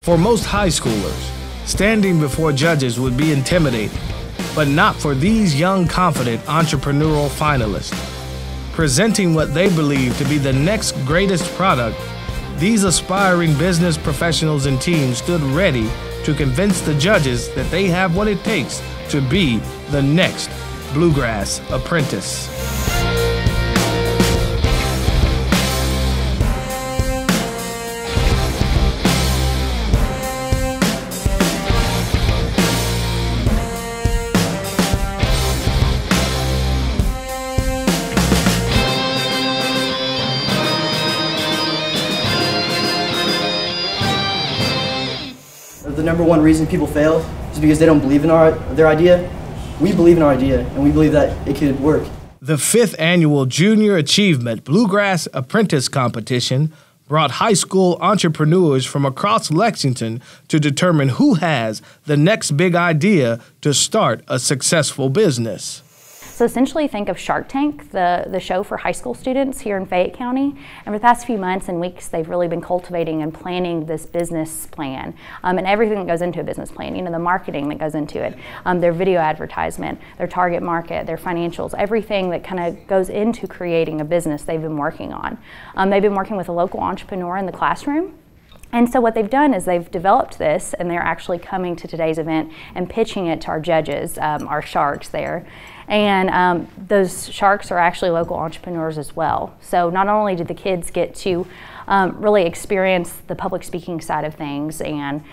For most high schoolers, standing before judges would be intimidating, but not for these young, confident entrepreneurial finalists. Presenting what they believe to be the next greatest product, these aspiring business professionals and teams stood ready to convince the judges that they have what it takes to be the next Bluegrass apprentice. The number one reason people fail is because they don't believe in their idea. We believe in our idea, and we believe that it could work. The 5th annual Junior Achievement Bluegrass Apprentice Competition brought high school entrepreneurs from across Lexington to determine who has the next big idea to start a successful business. So essentially think of Shark Tank, the show for high school students here in Fayette County. And for the past few months and weeks, they've really been cultivating and planning this business plan and everything that goes into a business plan, you know, the marketing that goes into it, their video advertisement, their target market, their financials, everything that kind of goes into creating a business they've been working on. They've been working with a local entrepreneur in the classroom. And so what they've done is they've developed this, and they're actually coming to today's event and pitching it to our judges, our sharks there. And those sharks are actually local entrepreneurs as well. So not only did the kids get to really experience the public speaking side of things and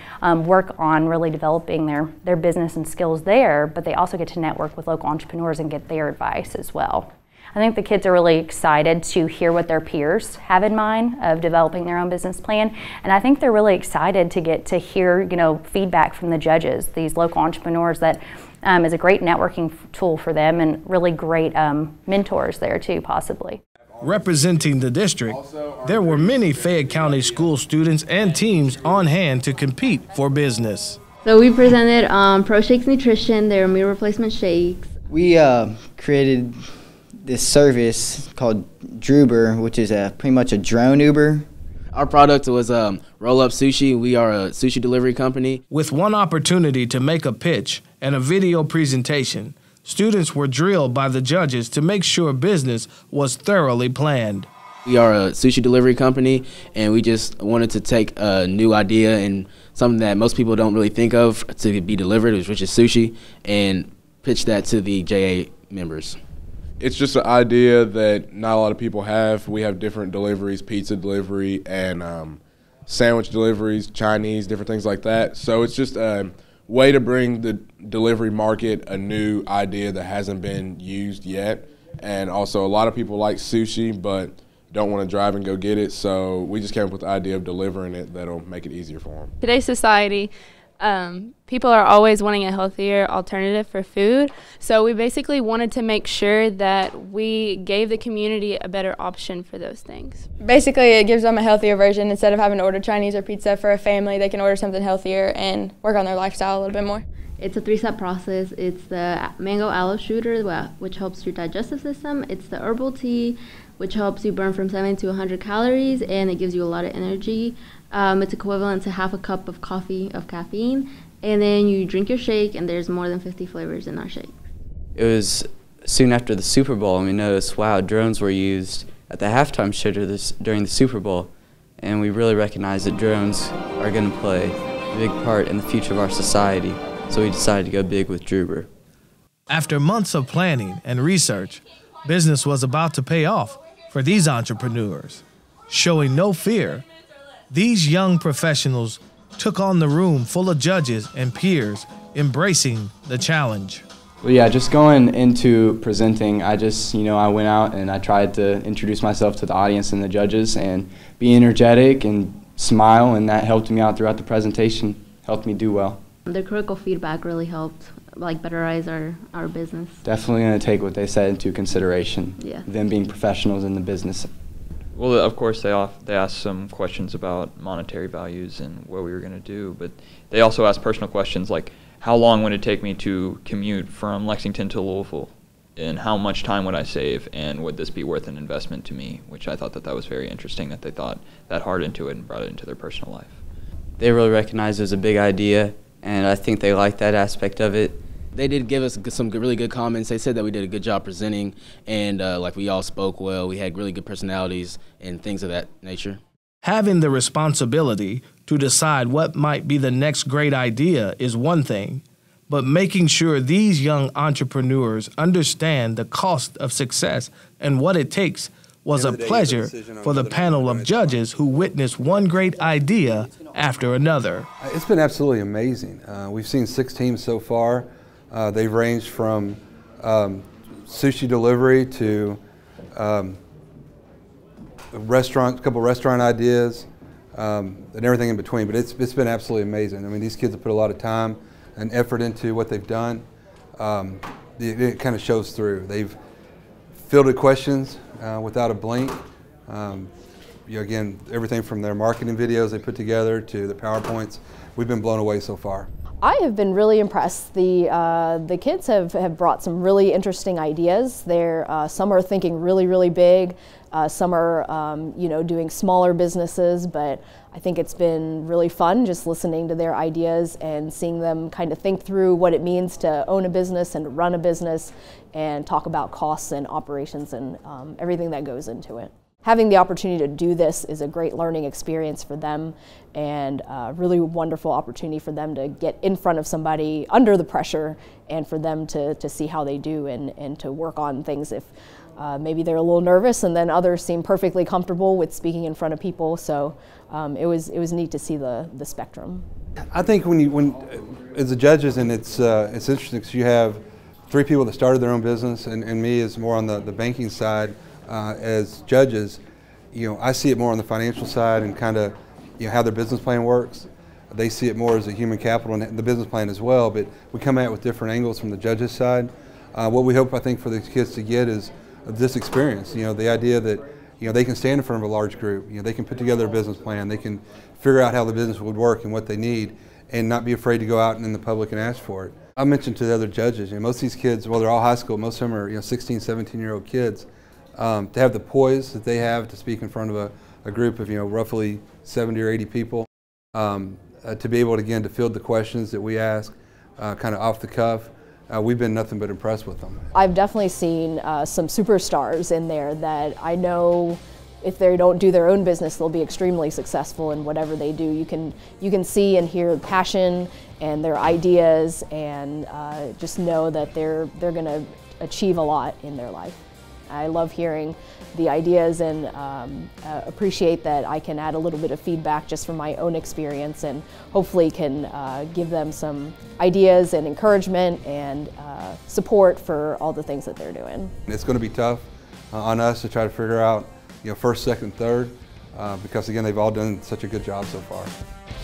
work on really developing their business and skills there, but they also get to network with local entrepreneurs and get their advice as well. I think the kids are really excited to hear what their peers have in mind of developing their own business plan, and I think they're really excited to get to hear, you know, feedback from the judges, these local entrepreneurs that is a great networking tool for them and really great mentors there too, possibly. Representing the district, there were many Fayette County school students and teams on hand to compete for business. So we presented Pro Shakes Nutrition, their meal replacement shakes. We created this service called Druber, which is pretty much a drone Uber. Our product was roll-up sushi. We are a sushi delivery company. With one opportunity to make a pitch and a video presentation, students were drilled by the judges to make sure business was thoroughly planned. We are a sushi delivery company, and we just wanted to take a new idea and something that most people don't really think of to be delivered, which is sushi, and pitch that to the JA members. It's just an idea that not a lot of people have. We have different deliveries, pizza delivery and sandwich deliveries, Chinese, different things like that. So it's just a way to bring the delivery market a new idea that hasn't been used yet. And also a lot of people like sushi but don't want to drive and go get it. So we just came up with the idea of delivering it that'll make it easier for them. Today's society, people are always wanting a healthier alternative for food, so we basically wanted to make sure that we gave the community a better option for those things. Basically, it gives them a healthier version. Instead of having to order Chinese or pizza for a family, they can order something healthier and work on their lifestyle a little bit more. It's a 3-step process. It's the mango aloe shooter, which helps your digestive system. It's the herbal tea, which helps you burn from 70 to 100 calories, and it gives you a lot of energy. It's equivalent to half a cup of coffee of caffeine, and then you drink your shake, and there's more than 50 flavors in our shake. It was soon after the Super Bowl, and we noticed, wow, drones were used at the halftime show during the Super Bowl, and we really recognized that drones are going to play a big part in the future of our society, so we decided to go big with Druber. After months of planning and research, business was about to pay off for these entrepreneurs. Showing no fear, these young professionals took on the room full of judges and peers, embracing the challenge. Well, yeah, just going into presenting, I went out and I tried to introduce myself to the audience and the judges and be energetic and smile, and that helped me out throughout the presentation, helped me do well. The critical feedback really helped, betterize our business. Definitely going to take what they said into consideration, them being professionals in the business. Well, of course, they asked some questions about monetary values and what we were going to do, but they also asked personal questions like, how long would it take me to commute from Lexington to Louisville, and how much time would I save, and would this be worth an investment to me, which I thought that was very interesting, that they thought that hard into it and brought it into their personal life. they really recognized it was a big idea, and I think they liked that aspect of it. They did give us some really good comments. They said that we did a good job presenting, and like we all spoke well. We had really good personalities and things of that nature. Having the responsibility to decide what might be the next great idea is one thing, but making sure these young entrepreneurs understand the cost of success and what it takes was a pleasure for the panel of judges who witnessed one great idea after another. It's been absolutely amazing. We've seen 6 teams so far. They've ranged from sushi delivery to a couple restaurant ideas, and everything in between. But it's been absolutely amazing. I mean, these kids have put a lot of time and effort into what they've done. It kind of shows through. They've fielded questions without a blink. Again, everything from their marketing videos they put together to the PowerPoints, we've been blown away so far. I have been really impressed. The kids have brought some really interesting ideas. Some are thinking really big. Some are doing smaller businesses, but I think it's been really fun just listening to their ideas and seeing them kind of think through what it means to own a business and run a business and talk about costs and operations and everything that goes into it. Having the opportunity to do this is a great learning experience for them and a really wonderful opportunity for them to get in front of somebody under the pressure and for them to see how they do and to work on things if maybe they're a little nervous, and then others seem perfectly comfortable with speaking in front of people. So it was neat to see the spectrum. I think when as the judges, and it's interesting because you have 3 people that started their own business, and me is more on the banking side. As judges, I see it more on the financial side and kind of how their business plan works. They see it more as a human capital and the business plan as well, but we come at it with different angles from the judges' side. What we hope, I think, for the kids to get is this experience, the idea that they can stand in front of a large group, they can put together a business plan, they can figure out how the business would work and what they need and not be afraid to go out in the public and ask for it. I mentioned to the other judges, most of these kids, well, they're all high school, most of them are 16, 17-year-old kids. To have the poise that they have to speak in front of a group of roughly 70 or 80 people, to be able to, again, to field the questions that we ask kind of off the cuff, we've been nothing but impressed with them. I've definitely seen some superstars in there that I know if they don't do their own business, they'll be extremely successful in whatever they do. You can see and hear passion and their ideas, and just know that they're going to achieve a lot in their life. I love hearing the ideas and appreciate that I can add a little bit of feedback just from my own experience and hopefully can give them some ideas and encouragement and support for all the things that they're doing. It's going to be tough on us to try to figure out first, second, third because again they've all done such a good job so far.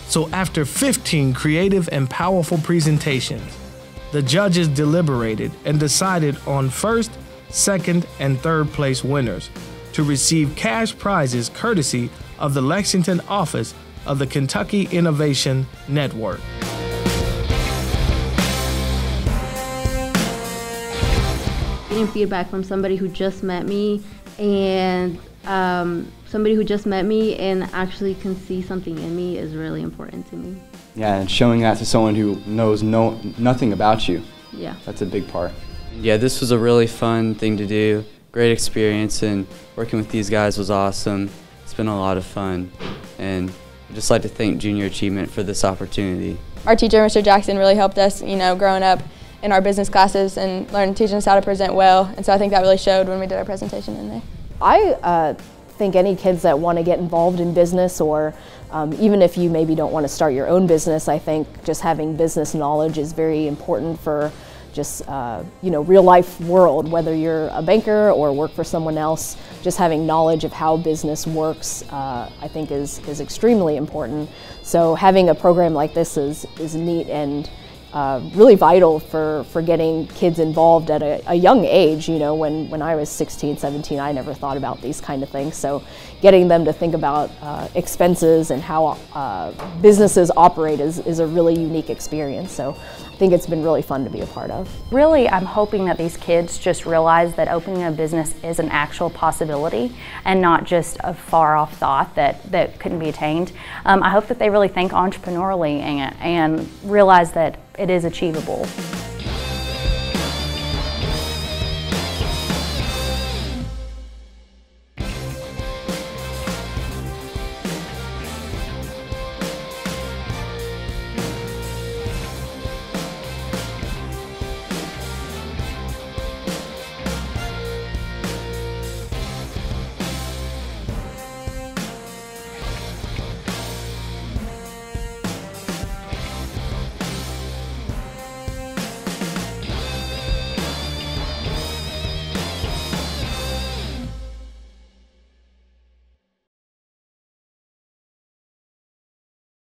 So after 15 creative and powerful presentations, the judges deliberated and decided on first, second, and third place winners to receive cash prizes courtesy of the Lexington office of the Kentucky Innovation Network. Getting feedback from somebody who just met me and actually can see something in me is really important to me. Yeah, and showing that to someone who knows nothing about you. Yeah. That's a big part. Yeah, this was a really fun thing to do, great experience, and working with these guys was awesome. It's been a lot of fun, and I'd just like to thank Junior Achievement for this opportunity. Our teacher, Mr. Jackson, really helped us, growing up in our business classes and teaching us how to present well, and so I think that really showed when we did our presentation in there. I think any kids that want to get involved in business, or even if you maybe don't want to start your own business, I think just having business knowledge is very important for just real life world, whether you're a banker or work for someone else. Just having knowledge of how business works I think is extremely important. So having a program like this is neat, and really vital for getting kids involved at a young age. You know, when I was 16, 17, I never thought about these kind of things. So getting them to think about expenses and how businesses operate is a really unique experience. So I think it's been really fun to be a part of. Really, I'm hoping that these kids just realize that opening a business is an actual possibility and not just a far off thought that couldn't be attained. I hope that they really think entrepreneurially and realize that it is achievable.